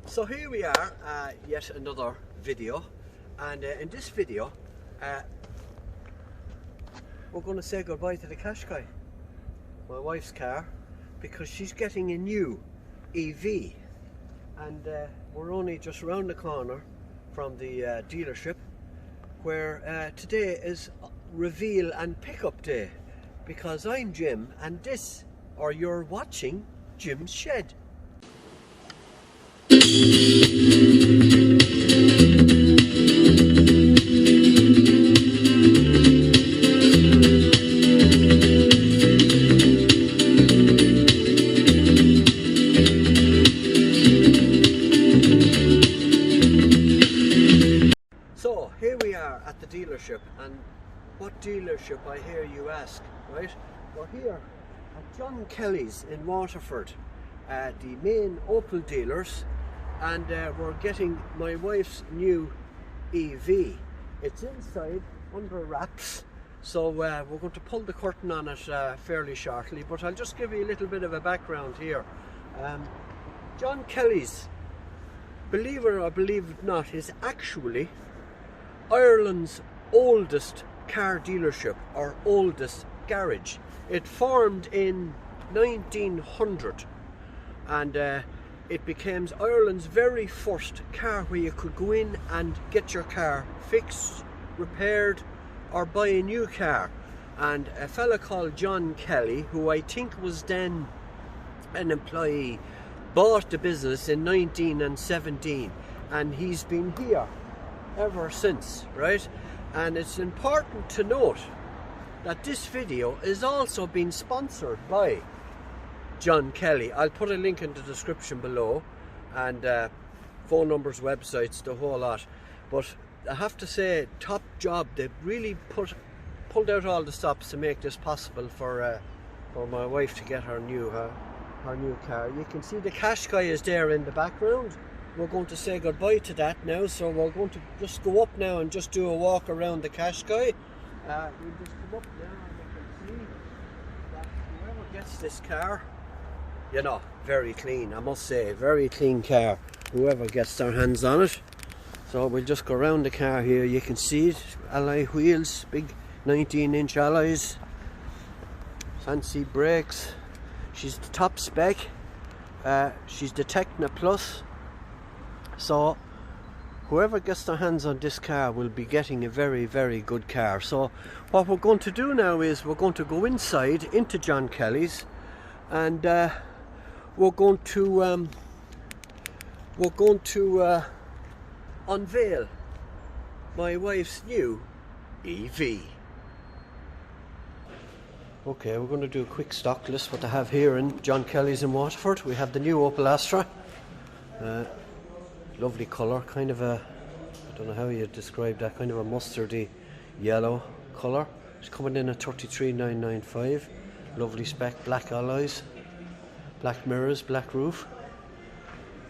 So here we are, yet another video, and in this video we're going to say goodbye to the Qashqai, my wife's car, because she's getting a new EV, and we're only just round the corner from the dealership, where today is reveal and pickup day, because I'm Jim and this, or you're watching, Jim's Shed. So here we are at the dealership, and what dealership, I hear you ask, right? We're here at John Kelly's in Waterford, the main Opel dealers, and we're getting my wife's new EV. It's inside under wraps, so we're going to pull the curtain on it fairly shortly, but I'll just give you a little bit of a background here. John Kelly's, believe it or believe it not, is actually Ireland's oldest car dealership, or oldest garage. It formed in 1900, and it became Ireland's very first car where you could go in and get your car fixed, repaired, or buy a new car. And a fella called John Kelly, who I think was then an employee, bought the business in 1917, and he's been here ever since, right? And it's important to note that this video is also being sponsored by John Kelly. I'll put a link in the description below, and phone numbers, websites, the whole lot. But I have to say, top job. They've really pulled out all the stops to make this possible for my wife to get her new car. You can see the Qashqai is there in the background. We're going to say goodbye to that now, so we're going to just go up now and just do a walk around the Qashqai. We'll just come up now and you can see that whoever gets this car, you know, very clean, I must say, very clean car, whoever gets their hands on it. So we'll just go around the car here. You can see it, alloy wheels, big 19-inch alloys, fancy brakes. She's the top spec, she's the Techna Plus. So whoever gets their hands on this car will be getting a very, very good car. So what we're going to do now is we're going to go inside into John Kelly's, and we're going to unveil my wife's new EV. Okay, we're going to do a quick stock list what they have here in John Kelly's in Waterford. We have the new Opel Astra. Lovely colour, kind of a, I don't know how you describe that, kind of a mustardy yellow colour. It's coming in at 33,995. Lovely spec, black alloys, black mirrors, black roof.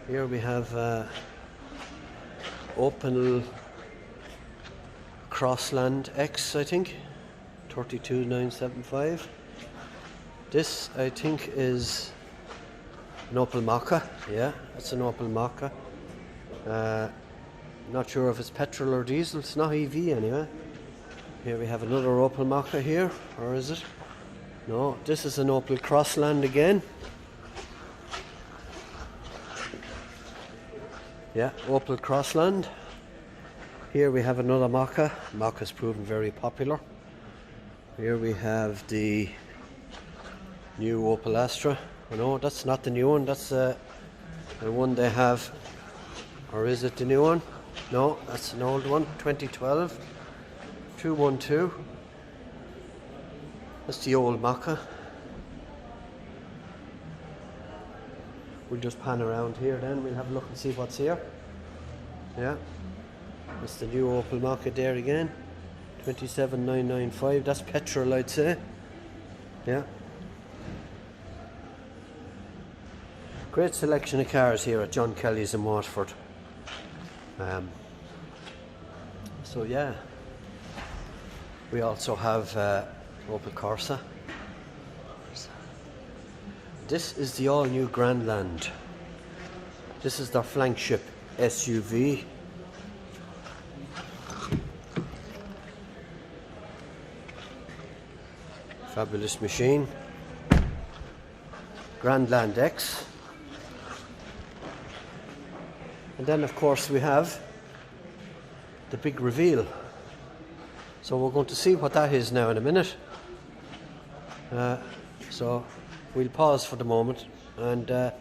Here we have Opel Crossland X, I think, 32,975. This, I think, is an Opel Mokka. Yeah, that's an Opel Mokka. Not sure if it's petrol or diesel. It's not EV anyway. Here we have another Opel Mokka here, or is it? No, this is an Opel Crossland again. Yeah, Opel Crossland. Here we have another Mokka. Mokka's proven very popular. Here we have the new Opel Astra. Oh, no, that's not the new one. That's the one they have. Or is it the new one? No, that's an old one, 2012, 212. That's the old Mokka. We'll just pan around here then, we'll have a look and see what's here. Yeah, that's the new Opel Mokka there again, 27,995, that's petrol I'd say. Yeah. Great selection of cars here at John Kelly's in Waterford. So yeah, we also have Opel Corsa. This is the all-new Grandland. This is their flagship SUV. Fabulous machine. Grandland X. And then of course we have the big reveal. So we're going to see what that is now in a minute. So we'll pause for the moment and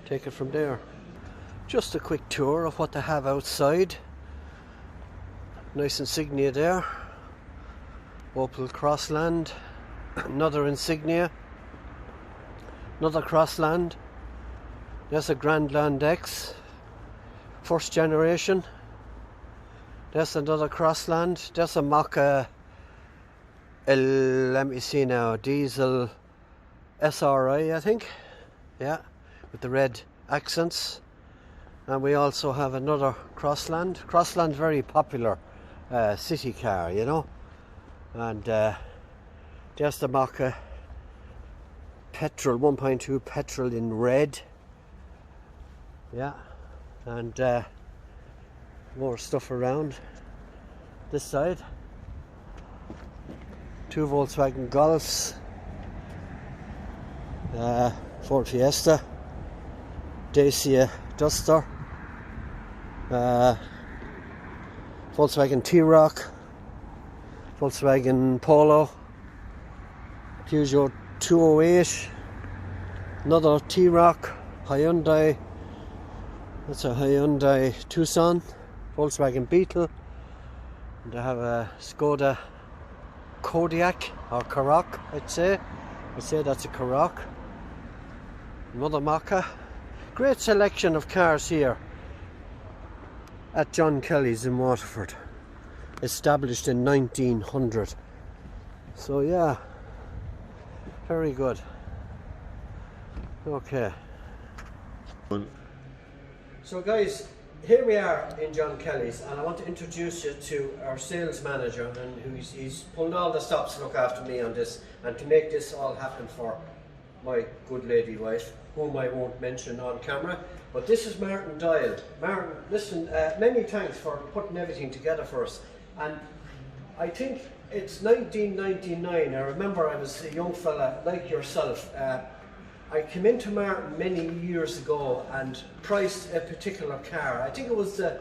take it from there. Just a quick tour of what they have outside. Nice insignia there. Opel Crossland. Another insignia. Another Crossland. There's a Grandland X. First generation. There's another Crossland. There's a Mokka, let me see now, diesel SRI, I think. Yeah, with the red accents. And we also have another Crossland. Crossland, very popular city car, you know. And there's the Mokka petrol, 1.2 petrol in red. Yeah, and more stuff around this side. 2 Volkswagen Golfs, Ford Fiesta, Dacia Duster, Volkswagen T-Roc, Volkswagen Polo, Peugeot 208, another T-Roc, Hyundai, that's a Hyundai Tucson, Volkswagen Beetle, and I have a Skoda Kodiaq or Karoq, I'd say that's a Karoq. Another Mokka. Great selection of cars here at John Kelly's in Waterford, established in 1900. So yeah, very good. Okay. So guys, here we are in John Kelly's, and I want to introduce you to our sales manager, and he's pulled all the stops to look after me on this and to make this all happen for my good lady wife, whom I won't mention on camera. But this is Martin Doyle. Martin, listen, many thanks for putting everything together for us. And I think it's 1999. I remember I was a young fella like yourself. I came into Martin many years ago and priced a particular car. I think it was the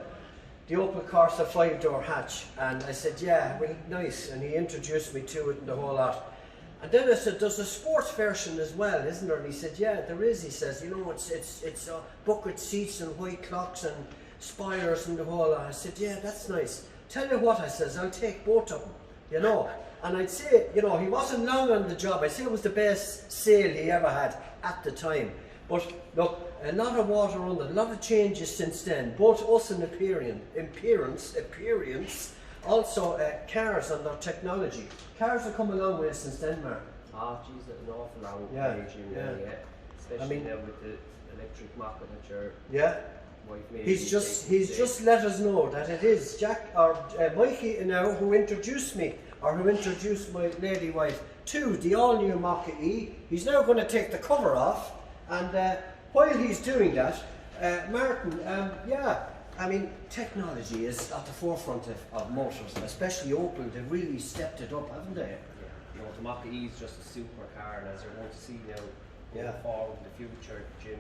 Opel Corsa 5-door hatch, and I said, yeah, well, nice, and he introduced me to it and the whole lot. And then I said, there's a sports version as well, isn't there? And he said, yeah, there is. He says, you know, it's bucket seats and white clocks and spires and the whole lot. I said, yeah, that's nice. Tell you what, I says, I'll take both of them, you know. And I'd say, you know, he wasn't long on the job. I'd say it was the best sale he ever had at the time. But look, a lot of water under, a lot of changes since then, both us and appearance, also cars and their technology. Cars have come a long way since then, Mark. Oh, geez, an awful long way, yeah. Especially now with the electric Mokka that your wife made. He's just let us know that it is Jack or Mikey now who introduced me, or who introduced my lady wife to the all-new Mokka E. He's now going to take the cover off, and while he's doing that, Martin, yeah, I mean, technology is at the forefront of motors, especially Opel. They've really stepped it up, haven't they? Yeah, you know, the Mokka E is just a super car, and as you're going to see now, going forward in the future, Jim,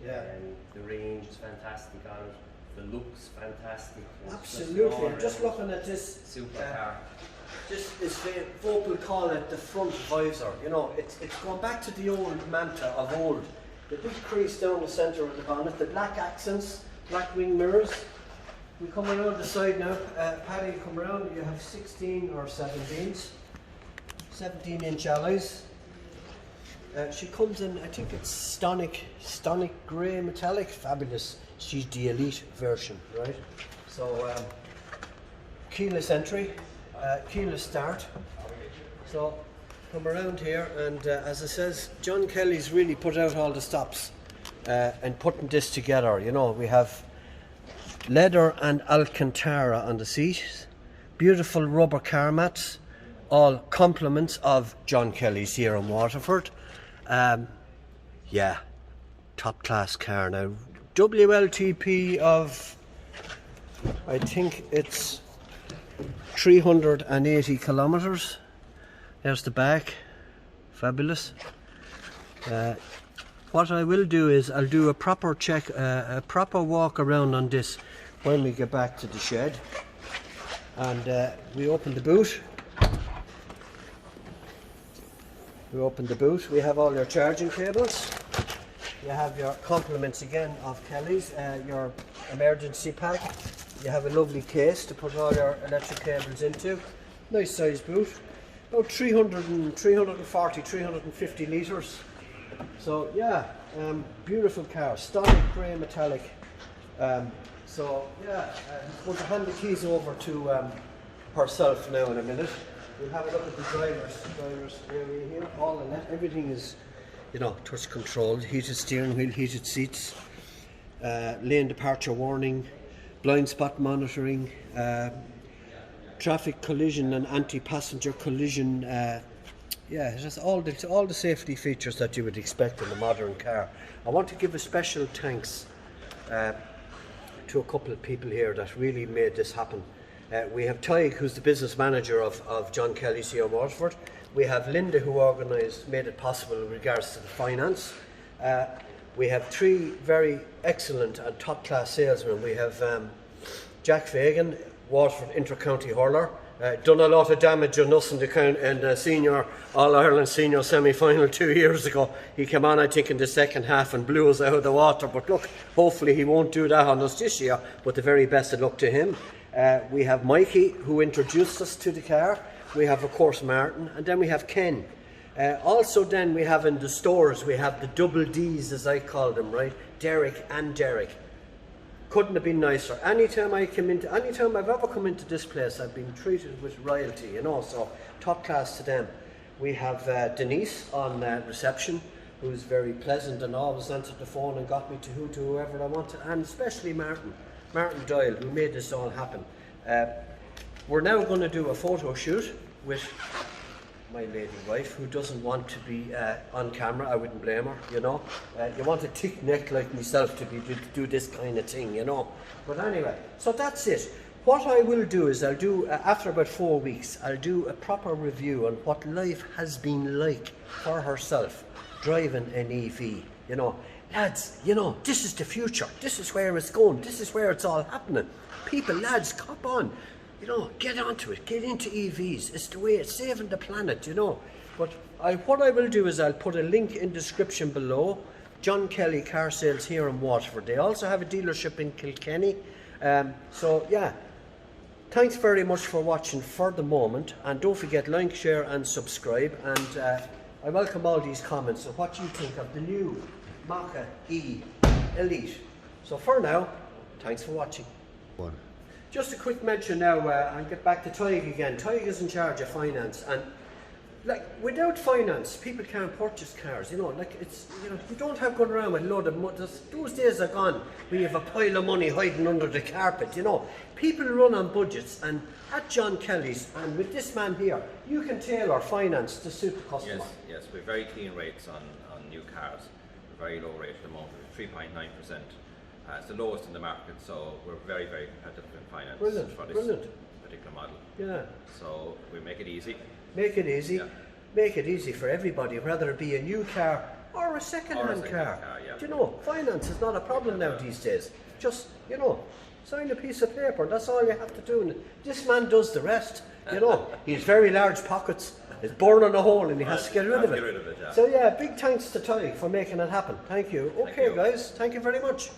and the range is fantastic on it, the looks fantastic. Absolutely, I'm just looking at this super car. This is Opel call it the front visor. You know, it's going back to the old manta of old. The big crease down the centre of the bonnet, the black accents, black wing mirrors. We come around the side now. Paddy, come around. You have 16 or 17s, 17-inch alloys. She comes in, I think it's stonic grey metallic, fabulous. She's the elite version, right? So keyless entry. Keyless start. So come around here, and as it says, John Kelly's really put out all the stops and putting this together. You know, we have leather and Alcantara on the seat, beautiful rubber car mats, all compliments of John Kelly's here in Waterford. Yeah, top class car now. WLTP of, I think it's 380 kilometers. There's the back, fabulous. What I will do is I'll do a proper check, a proper walk around on this when we get back to the shed. And we open the boot. We open the boot. We have all your charging cables. You have your complements again of Kelly's, your emergency pack. You have a lovely case to put all your electric cables into. Nice size boot. About 340, 350 litres. So yeah, beautiful car. Stunning grey metallic. So yeah, I'm going to hand the keys over to herself now in a minute. We'll have a look at the driver's area here. All in that, everything is, you know, touch controlled, heated steering wheel, heated seats, lane departure warning, blind spot monitoring, traffic collision and anti-passenger collision. Yeah, it has all the safety features that you would expect in a modern car. I want to give a special thanks to a couple of people here that really made this happen. We have Tig, who's the business manager of John Kelly's here in Waterford. We have Linda, who made it possible in regards to the finance. We have three very excellent and top-class salesmen. We have Jack Fagan, Waterford inter-county hurler, done a lot of damage on us in the senior All-Ireland senior semi-final 2 years ago. He came on, I think, in the second half and blew us out of the water. But look, hopefully he won't do that on us this year. But the very best of luck to him. We have Mikey, who introduced us to the car. We have, of course, Martin, and then we have Ken. Also then we have in the stores, we have the double Ds, as I call them, right? Derek and Derek. Couldn't have been nicer. Anytime I've ever come into this place, I've been treated with royalty, you know, so top class to them. We have Denise on reception, who's very pleasant and always answered the phone and got me to whoever I wanted, and especially Martin Doyle, who made this all happen. We're now going to do a photo shoot with my lady wife, who doesn't want to be on camera. I wouldn't blame her, you know. You want a thick neck like myself to do this kind of thing, you know. But anyway, so that's it. What I will do is I'll do, after about 4 weeks, I'll do a proper review on what life has been like for herself driving an EV, you know. Lads, you know, this is the future. This is where it's going. This is where it's all happening. People, lads, cop on. You know, get onto it. Get into EVs. It's the way. It's saving the planet, you know. But what I will do is I'll put a link in the description below. John Kelly Car Sales here in Waterford. They also have a dealership in Kilkenny. So, yeah. Thanks very much for watching for the moment. And don't forget, like, share and subscribe. And I welcome all these comments of what you think of the new Mokka E Elite. So for now, thanks for watching. Just a quick mention now, I'll get back to Tig again. Tig is in charge of finance, and like without finance, people can't purchase cars. You know, like it's, you know, you don't have going around with a load of money. Those days are gone. We have a pile of money hiding under the carpet. You know, people run on budgets, and at John Kelly's and with this man here, you can tailor finance to suit the customer. Yes, we're very clean rates on new cars. Very low rate at the moment, 3.9%. It's the lowest in the market, so we're very, very competitive in finance for this particular model. Yeah. So we make it easy. Make it easy. Yeah. Make it easy for everybody, whether it be a new car or a second-hand car. Yeah. Do you know, finance is not a problem now these days. Just, you know, sign a piece of paper, that's all you have to do. And this man does the rest, you know. He has very large pockets. It's burning a hole and he has to get rid of it. Yeah. So yeah, big thanks to Tig for making it happen. Thank you. Okay, guys, thank you very much.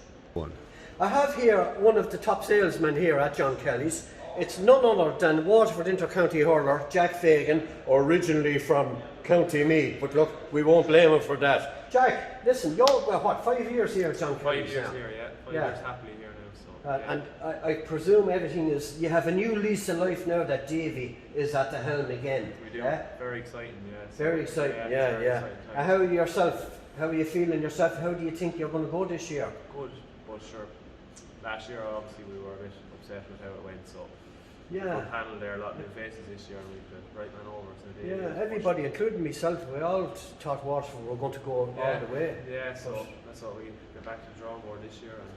I have here one of the top salesmen here at John Kelly's. It's none other than Waterford inter-county hurler Jack Fagan, originally from County Meath. But look, we won't blame him for that. Jack, listen, you're what, 5 years here at John Kelly's? 5 years here, yeah. 5 years happily here now. So, And I presume everything is, you have a new lease of life now that Davy is at the helm again. We do. Very exciting, yeah. Very exciting, yeah. And how are you yourself? How are you feeling yourself? How do you think you're going to go this year? Good, but sure. Last year, obviously, we were a bit upset with how it went, so good panel there, a lot of new faces this year, and we've the right man over. So everybody, including myself, we all thought Waterford were going to go all the way. Yeah, so that's what we get back to the drawing board this year, and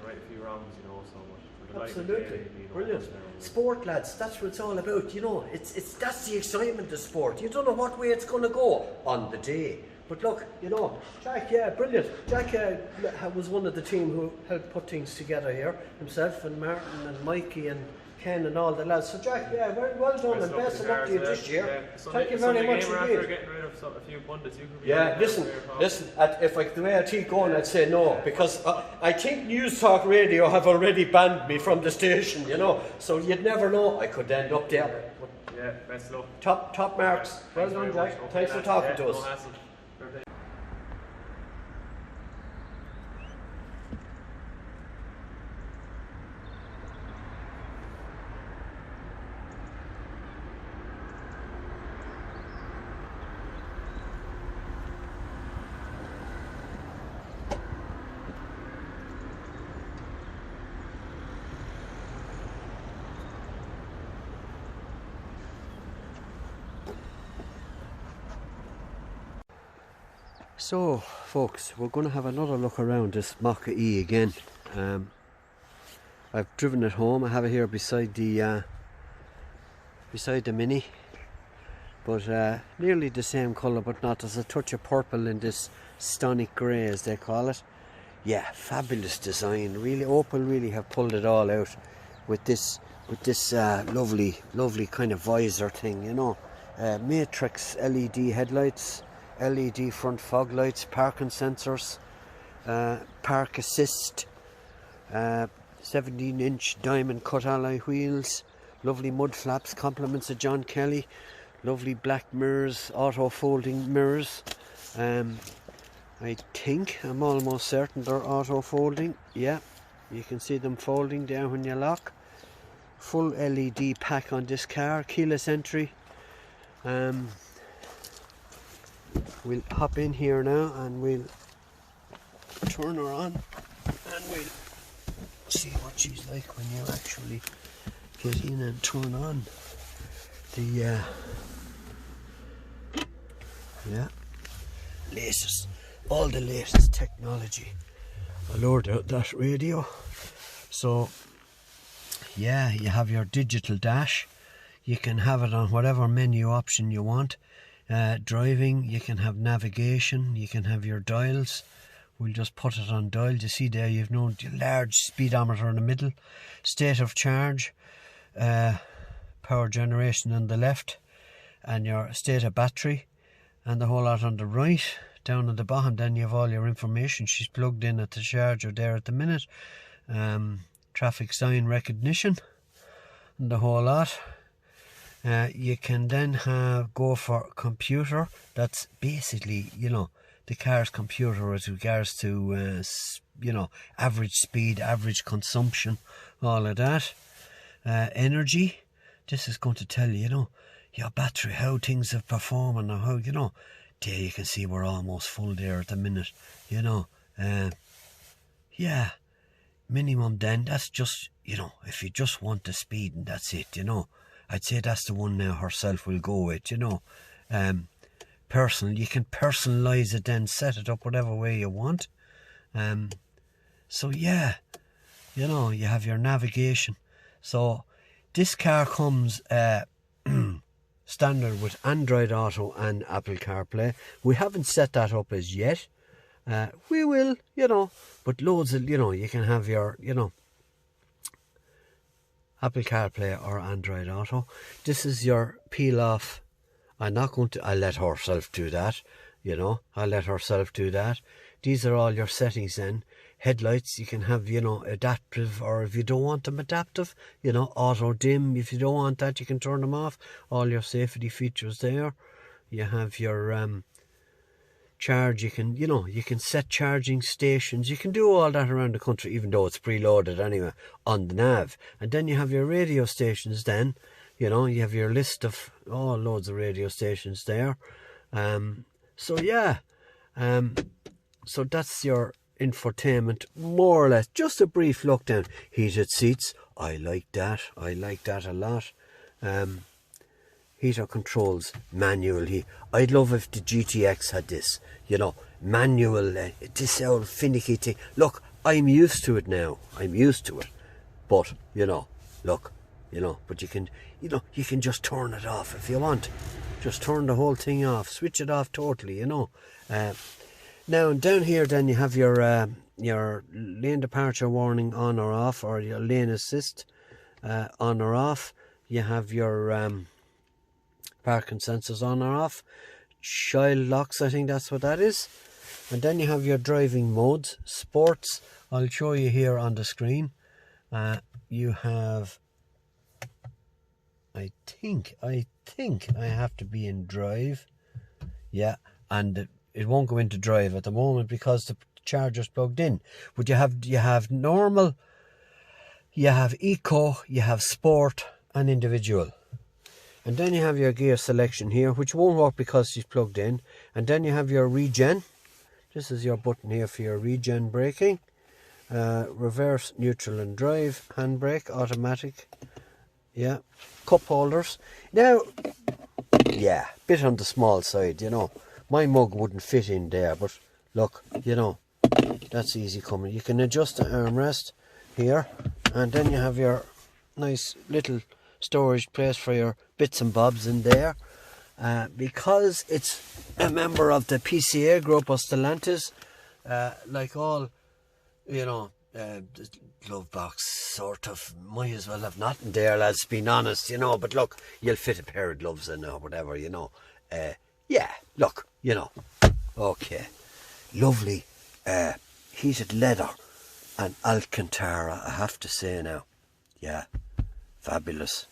write a few rounds, you know. So much. Absolutely, brilliant. Sport, lads, that's what it's all about. You know, that's the excitement of sport. You don't know what way it's going to go on the day. But look, you know, Jack, brilliant. Jack was one of the team who helped put things together here, himself and Martin and Mikey and Ken and all the lads. So Jack, very well done, and best of luck to you this year. Thank you very much indeed. Getting rid of a few pundits, you could be listen. If the way I keep going, I'd say no, because I think News Talk Radio have already banned me from the station. You know, so you'd never know. I could end up there. Yeah, best of luck. Top marks. Well done, Jack. Thanks for talking to us. No hassle. So, folks, we're going to have another look around this Mokka E again. I've driven it home. I have it here beside the Mini, but nearly the same colour, but not. There's a touch of purple in this stonic grey, as they call it. Yeah, fabulous design. Really, Opel really have pulled it all out with this lovely kind of visor thing, you know. Matrix LED headlights. LED front fog lights, parking sensors, park assist, 17-inch diamond cut alloy wheels, lovely mud flaps, compliments of John Kelly, lovely black mirrors, auto folding mirrors. I'm almost certain they're auto folding. Yeah, you can see them folding down when you lock. Full LED pack on this car, keyless entry. We'll hop in here now and we'll turn her on and we'll see what she's like when you actually get in and turn on the all the latest technology. I lowered out that radio. So yeah, you have your digital dash. You can have it on whatever menu option you want. Driving, you can have navigation, you can have your dials. We'll just put it on dial. You see there, you've no large speedometer in the middle, state of charge, power generation on the left, and your state of battery, and the whole lot on the right. Down at the bottom, then you have all your information. She's plugged in at the charger there at the minute. Traffic sign recognition, and the whole lot. You can then go for computer. That's basically, you know, the car's computer as regards to, you know, average speed, average consumption, all of that. Energy. This is going to tell you, you know, your battery, how things have performed and how, you know. There you can see we're almost full there at the minute, you know. Yeah, minimum then, that's just, you know, if you just want the speed and that's it, you know. I'd say that's the one now herself will go with, you know. Personal, you can personalise it then, set it up whatever way you want. So yeah, you know, you have your navigation. So this car comes standard with Android Auto and Apple CarPlay. We haven't set that up as yet. We will, you know, but loads of, you know, you can have your, you know, Apple CarPlay or Android Auto. This is your peel off. I'll let herself do that, you know. I'll let herself do that. These are all your settings then. Headlights, you can have, you know, adaptive, or if you don't want them adaptive, you know, auto dim. If you don't want that, you can turn them off. All your safety features there. You have your charge, you can, you know, you can set charging stations. You can do all that around the country, even though it's preloaded anyway on the nav. And then you have your radio stations then, you know, you have your list of loads of radio stations there. So yeah, so that's your infotainment, more or less. Just a brief look down. Heated seats, I like that a lot. Heater controls, manual. I'd love if the GTX had this, you know, manual, this old finicky thing. Look, I'm used to it now, but, you know, look, you know, but you can just turn it off if you want. Just turn the whole thing off, switch it off totally, you know. Now, down here then you have your lane departure warning on or off, or your lane assist on or off. You have your parking sensors on or off. Child locks, I think that's what that is. And then you have your driving modes. Sports, I'll show you here on the screen. You have, I think I have to be in drive. Yeah, and it won't go into drive at the moment because the charger's plugged in. But you have normal, you have eco, you have sport and individual. And then you have your gear selection here, which won't work because she's plugged in. And then you have your regen. This is your button here for your regen braking. Reverse, neutral and drive. Handbrake, automatic. Yeah. Cup holders. Now, yeah, bit on the small side, you know. My mug wouldn't fit in there, but look, you know, that's easy coming. You can adjust the armrest here. And then you have your nice little storage place for your bits and bobs in there. Because it's a member of the PCA group of Stellantis, like all, you know, the glove box sort of might as well have nothing there, lads, being honest, you know. But look, you'll fit a pair of gloves in or whatever, you know. Yeah, look, you know. Okay, lovely heated leather and Alcantara, I have to say now. Yeah, fabulous.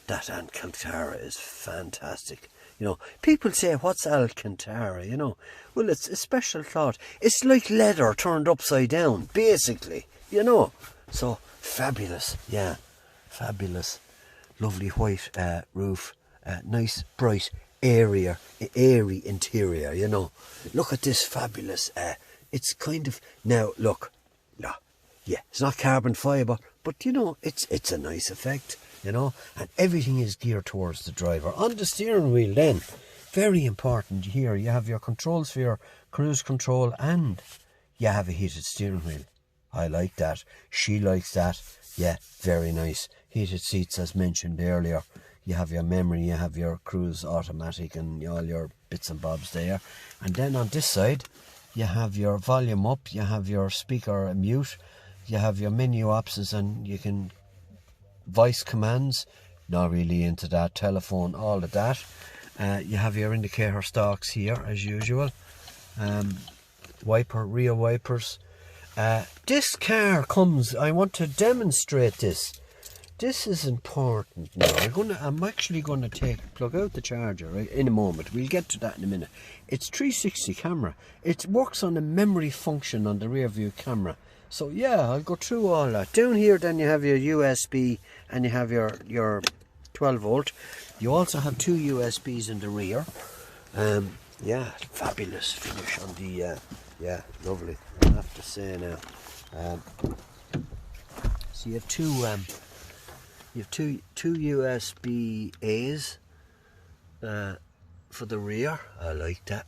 That Alcantara is fantastic. You know, people say, what's Alcantara, you know? Well, it's a special cloth. It's like leather turned upside down, basically, you know. So, fabulous, yeah, fabulous. Lovely white roof, nice, bright, airy interior, you know. Look at this fabulous, it's kind of, now, look, yeah, it's not carbon fibre, but, you know, it's a nice effect. You know, and everything is geared towards the driver. On the steering wheel then, very important here, you have your controls for your cruise control and you have a heated steering wheel. I like that. She likes that. Yeah, very nice. Heated seats as mentioned earlier. You have your memory, you have your cruise automatic and all your bits and bobs there. And then on this side, you have your volume up, you have your speaker mute, you have your menu options and you can voice commands, not really into that, telephone, all of that. You have your indicator stalks here as usual. Wiper, rear wipers. This car comes, I want to demonstrate this. This is important now. I'm actually going to plug out the charger right in a moment. We'll get to that in a minute. It's 360 camera. It works on a memory function on the rear view camera. So yeah, I'll go through all that. Down here then you have your USB and you have your 12 volt. You also have two USBs in the rear. Yeah, fabulous finish on the, yeah, lovely, I have to say now. So you have two USB-A's for the rear. I like that.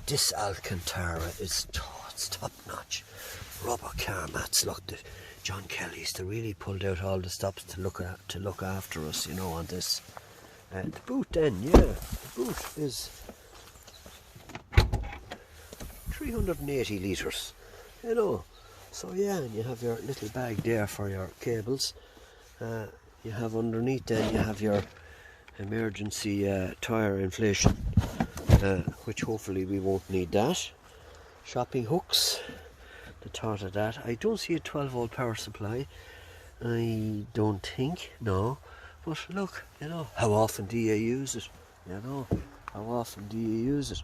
This Alcantara is it's top notch. Rubber car mats. Look, the John Kelly's, they really pulled out all the stops to look after us, you know, on this. The boot then, yeah, the boot is 380 litres, you know. So yeah, and you have your little bag there for your cables. You have underneath then, you have your emergency tyre inflation, which hopefully we won't need that. Shopping hooks, the thought of that. I don't see a 12 volt power supply, I don't think, no. But look, you know, how often do you use it? You know, how often do you use it?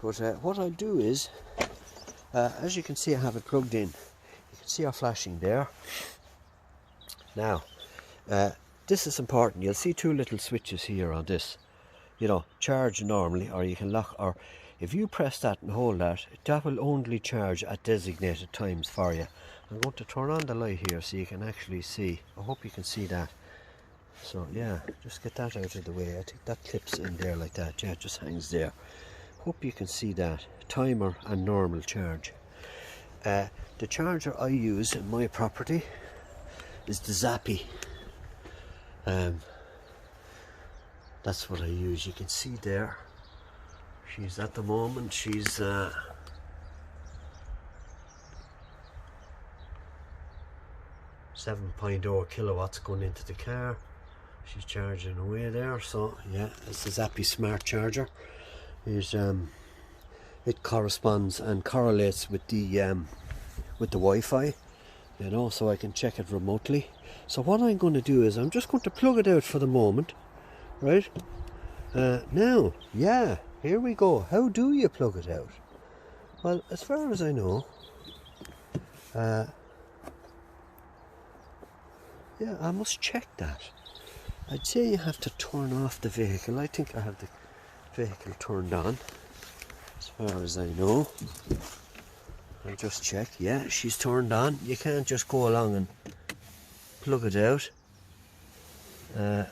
But what I'll do is, as you can see, I have it plugged in. You can see our flashing there. Now, this is important. You'll see two little switches here on this. You know, charge normally, or you can lock, or If you press that and hold that, that will only charge at designated times for you. I'm going to turn on the light here so you can actually see. I hope you can see that. So yeah, just get that out of the way. I think that clips in there like that. Yeah, it just hangs there. Hope you can see that. Timer and normal charge. The charger I use in my property is the Zappy. That's what I use. You can see there. She's at the moment, she's 7.0 kilowatts going into the car. She's charging away there. So yeah, it's the Zappy smart charger. It corresponds and correlates with the Wi-Fi, you know, so I can check it remotely. So what I'm going to do is I'm just going to plug it out for the moment, right? Now, yeah, here we go. How do you plug it out? Well, as far as I know, yeah, I must check that. I'd say you have to turn off the vehicle. I think I have the vehicle turned on, as far as I know. I'll just check. Yeah, she's turned on. You can't just go along and plug it out. There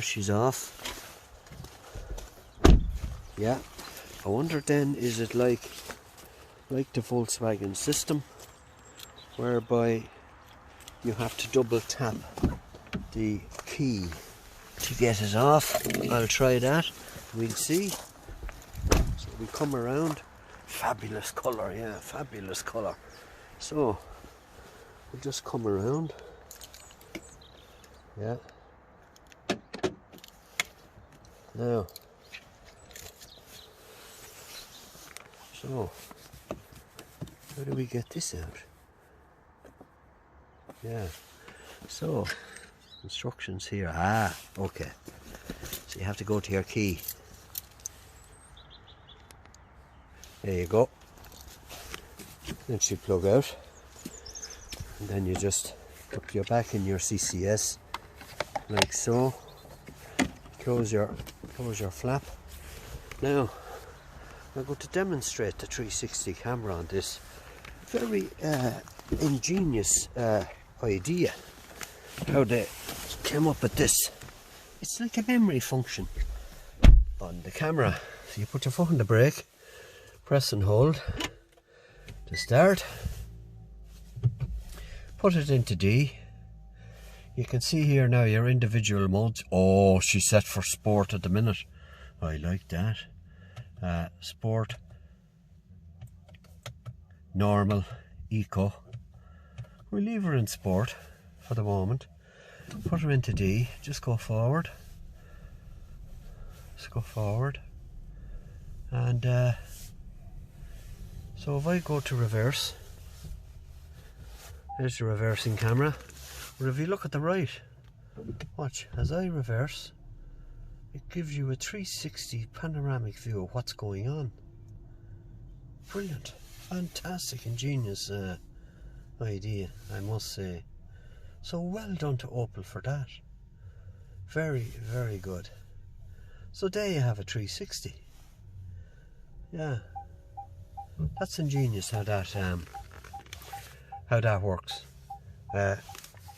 she's off. Yeah, I wonder then, is it like the Volkswagen system, whereby you have to double tap the key to get it off? I'll try that. We'll see. So we come around. Fabulous colour, yeah, fabulous colour. So we'll just come around. Yeah. Now, so how do we get this out? Yeah, so instructions here. Ah, okay. So you have to go to your key. There you go. Then she plug out, and then you just put your back in your CCS like so. Close your flap. Now I'm going to demonstrate the 360 camera on this very ingenious idea. How they came up with this. It's like a memory function on the camera. So you put your foot on the brake, press and hold to start, put it into D. You can see here now your individual modes. Oh, she's set for sport at the minute. I like that. Sport, normal, eco. We'll leave her in sport for the moment. Put her into D. Just go forward. Just go forward. And so if I go to reverse, there's the reversing camera. But if you look at the right, watch, as I reverse, it gives you a 360 panoramic view of what's going on. Brilliant, fantastic, ingenious idea, I must say. So well done to Opel for that. Very, very good. So there you have a 360. Yeah, that's ingenious how that works.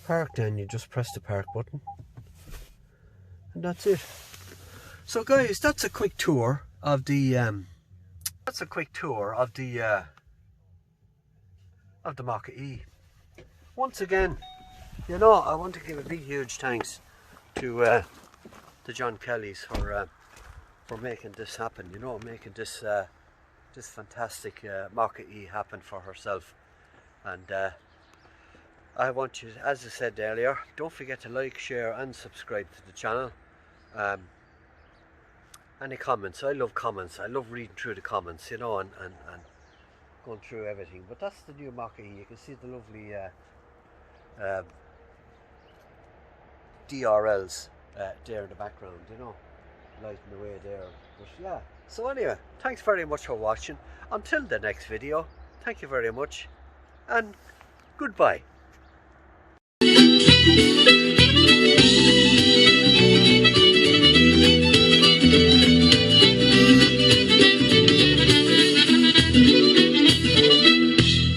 Park, then you just press the park button, and that's it. So guys, that's a quick tour of the Mokka E. Once again, you know, I want to give a big huge thanks to the John Kellys for making this happen, you know, making this this fantastic Mokka E happen for herself. And I want you, as I said earlier, don't forget to like, share and subscribe to the channel. Any comments? I love comments. I love reading through the comments, you know, and going through everything. But that's the new Mokka E. You can see the lovely DRLs there in the background, you know, lighting the way there. But yeah, so anyway, thanks very much for watching. Until the next video, thank you very much and goodbye.